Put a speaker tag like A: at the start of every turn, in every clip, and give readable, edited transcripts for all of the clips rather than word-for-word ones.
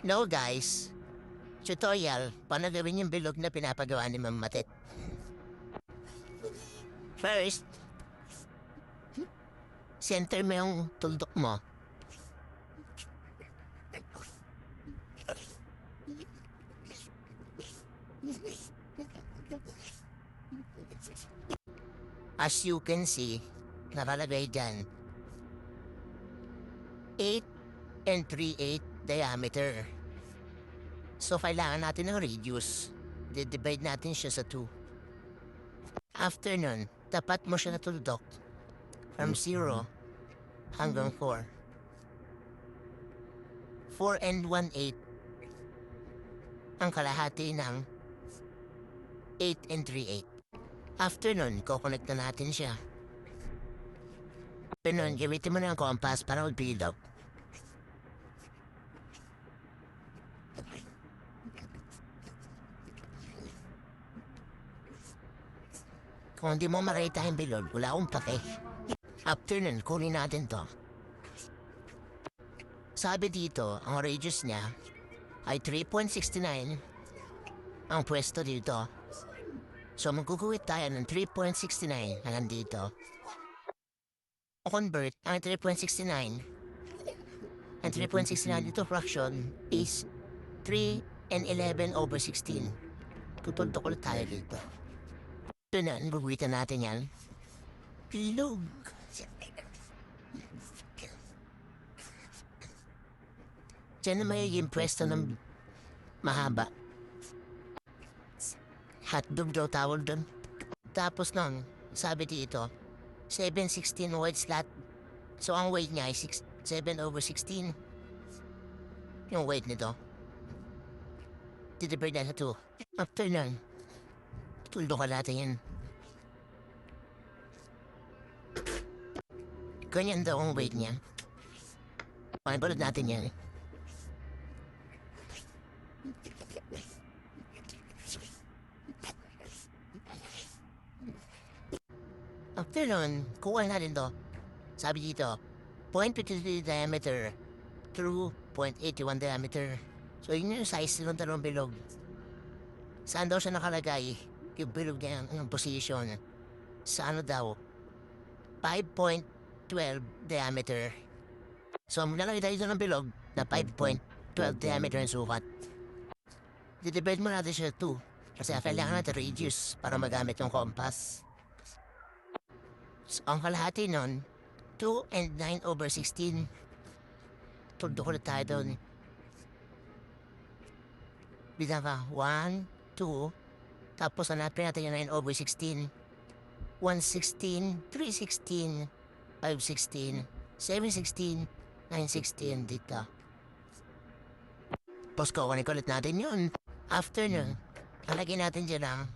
A: No guys, tutorial paano gawin yung bilog na pinapagawa ni Ma'am Matet. First, center mo yung tuldok mo. As you can see, nakalagay dyan, 8 and 3/8 diameter. So, kailangan natin ng radius. Divide natin siya sa 2. After nun, tapat mo siya na tuldok from 0 hanggang 4. 4 and 1/8 ang kalahati ng 8 and 3/8. After nun, kukonect na natin siya. After nun, gamitin mo na ang compass para mag-build up. Kung hindi mo makita yung bilog, wala akong pake. After nun, kunin natin to. Sabi dito, ang radius niya ay 3.69 ang pwesto dito. So magkukuwit tayo ng 3.69 hanggang dito. Convert ang 3.69. Ang 3.69 dito fraction is 3 and 11 over 16. Tutuntok ulit tayo dito. Ito na, nabubuitan natin yan. Bilog. Diyan na magiging pwesto ng mahaba. Hotdog daw tawag doon. Tapos nun, sabi dito, 7/16 wide slot. So ang weight niya ay 7 over 16. Yung weight nito. Didiberd na sa 2. After nun, tuldo ka natin yan. Ganyan daw ang weight niya. Pakibalot natin yan. After nun, kuha natin to. Sabi dito, 0.53 diameter through 0.81 diameter. So yun yung size ng dalawang bilog. Saan daw siya nakalagay? Yung bilog niya ang position. Sa ano daw? 5.12 diameter. So nalagay tayo ng bilog na 5.12 diameter ang sukat. Didivide mo natin siya 2. Kasi kailangan natin radius para magamit yung compass. So, ang kalahati nun, 2 and 9 over 16. Tuldo ko na tayo doon. Bilang ka, 1, 2, tapos hanapin natin yung 9 over 16. 116, 316, 516, 716, 916 dito. Tapos kukunin ulit natin yun. After nun, halagin natin dyan ang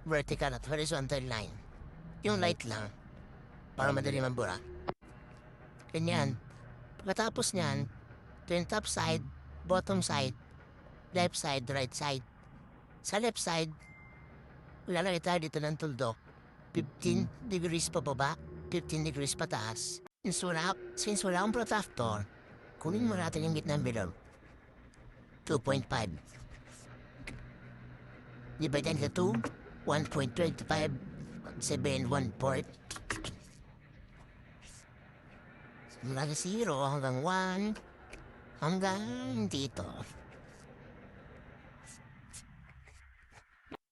A: vertical at horizontal line. Yung light lang, para madali mambura. Ganyan. Pagkatapos niyan, ito yung top side, bottom side, left side, right side. Sa left side, lalagay tayo dito ng tuldok. 15 degrees pa baba, 15 degrees pataas. Since wala akong protractor, kunin mo natin yung gitna ng bilog. 2.5. Divide natin sa 2, 1.25, 7/1/4. Mula sa 0 hanggang 1 hanggang dito.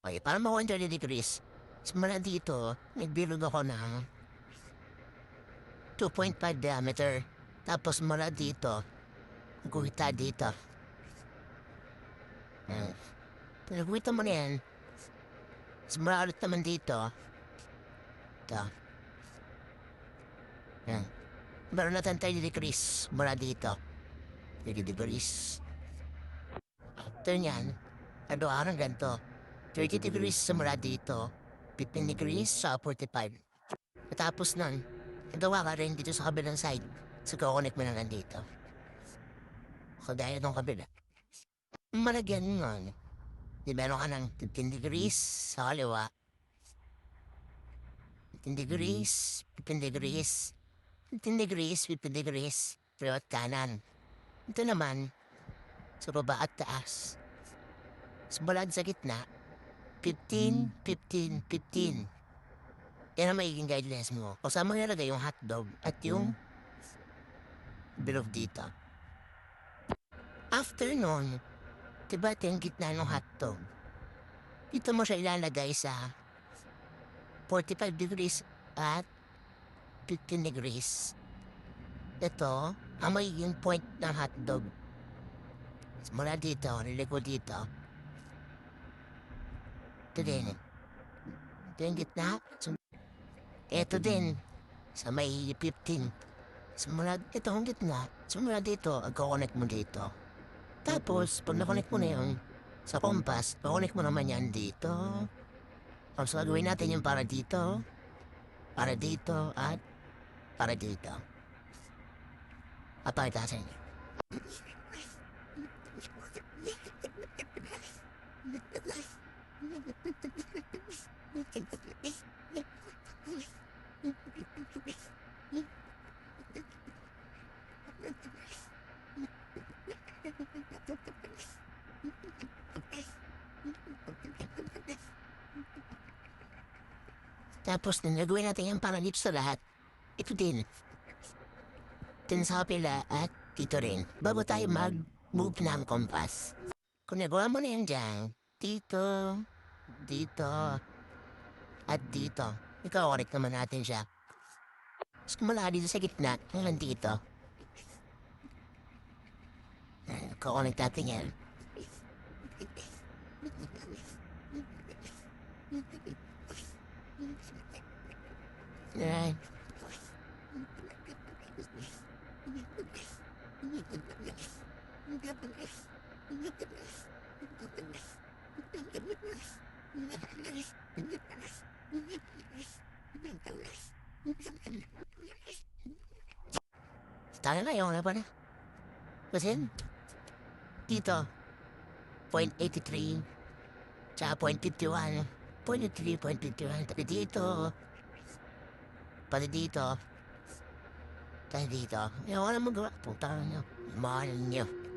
A: Okay, para makuha 30 degrees, simula dito, nagbilog ako ng 2.5 diameter. Tapos mula dito, magkuhita dito. Pinagwita mo na yan. Simula ulit naman dito. Ito. Yan. Meron natin 30 degrees mula dito. 30 degrees. After nyan, araw-araw ganito. 30 degrees mula dito. 15 degrees sa 45. Tapos nun, nagawa ka rin dito sa kabilang side. So, kukonek mo na lang dito. Kagaya ng kabila. Malagyan nun. Di meron ka ng 15 degrees sa kaliwa. 15 degrees, 15 degrees, 15 degrees, 15 degrees, lewat kanan. Ito naman, sa baba at taas. Simula sa gitna, 15, 15, 15. Yan ang magiging guidelines mo. O saan mo nilagay yung hotdog at yung bilog dito. After nun, diba ito yung gitna ng hotdog? Dito mo siya ilalagay sa 45 degrees at 15 degrees. Ito, ang magiging point ng hotdog. Mula dito, niliko dito. Ito din. Ito yung gitna. Ito din. Sa may 15. Simula, ito ang gitna. Simula dito, agkoconnect mo dito. Tapos, pag nakonect mo na yun, sa compass, pakonect mo naman yan dito. Tapos gagawin natin yung para dito, at para dito. At pakita sa inyo. Tapos nagawin natin yung para lips sa lahat. Ito din. Din sa kapila at dito rin. Bago tayo mag-move ng compass. Kung nagawa mo na yan dyan, dito, dito, at dito. Ikaw-correct naman natin siya. Tapos kumala dito sa gitna, hanggang dito. Ikaw-correct natin yan. Alright. Tayo na yun, apa na? Kasi, dito, 0.83, tsaka 0.51, 0.83, 0.51, pati dito, tayo dito. Yung wala magawa, putang nyo, mahal nyo.